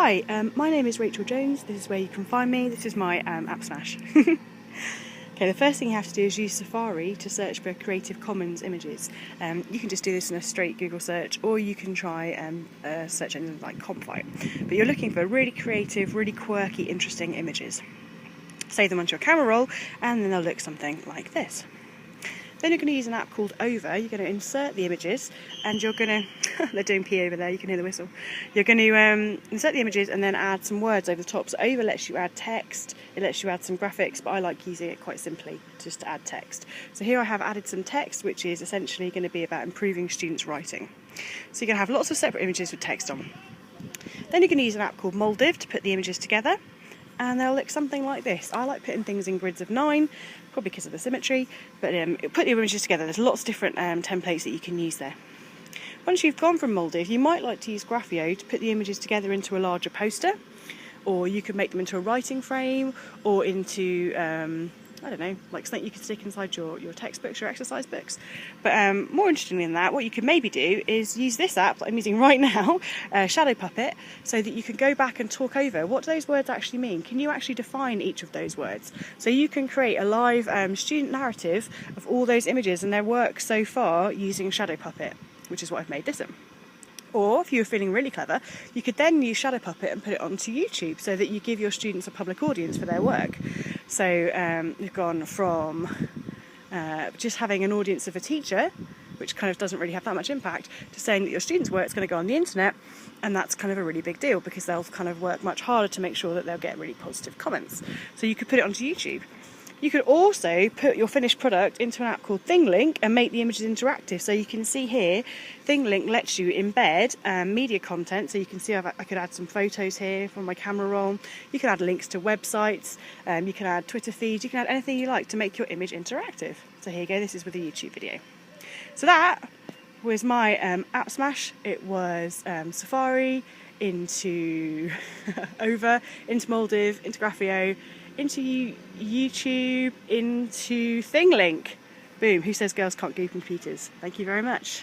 Hi, my name is Rachel Jones. This is where you can find me. This is my AppSmash. Okay, the first thing you have to do is use Safari to search for Creative Commons images. You can just do this in a straight Google search, or you can try search engine like Compfite. But you're looking for really creative, really quirky, interesting images. Save them onto your camera roll, and then they'll look something like this. Then you're going to use an app called Over. You're going to insert the images, and you're going to, they're doing pee over there, you can hear the whistle. You're going to insert the images and then add some words over the top. So Over lets you add text, it lets you add some graphics, but I like using it quite simply, just to add text. So here I have added some text, which is essentially going to be about improving students' writing. So you're going to have lots of separate images with text on. Then you're going to use an app called Moldiv to put the images together, and they'll look something like this. I like putting things in grids of 9, probably because of the symmetry, but put the images together. There's lots of different templates that you can use there. Once you've gone from Moldiv, you might like to use Graphio to put the images together into a larger poster, or you could make them into a writing frame, or into, I don't know, like something you could stick inside your textbooks, your exercise books. But more interestingly than that, what you could maybe do is use this app that I'm using right now, Shadow Puppet, so that you can go back and talk over what do those words actually mean. Can you actually define each of those words? So you can create a live student narrative of all those images and their work so far using Shadow Puppet, which is what I've made this in. Or, if you were feeling really clever, you could then use Shadow Puppet and put it onto YouTube so that you give your students a public audience for their work. So you've gone from just having an audience of a teacher, which kind of doesn't really have that much impact, to saying that your students' work's going to go on the internet, and that's kind of a really big deal because they'll kind of work much harder to make sure that they'll get really positive comments. So you could put it onto YouTube. You could also put your finished product into an app called ThingLink and make the images interactive. So you can see here, ThingLink lets you embed media content. So you can see I could add some photos here from my camera roll. You can add links to websites. You can add Twitter feeds. You can add anything you like to make your image interactive. So here you go. This is with a YouTube video. So that was my AppSmash. It was Safari into Over, into Moldiv, into Graphio, into YouTube, into ThingLink. Boom, who says girls can't do computers? Thank you very much.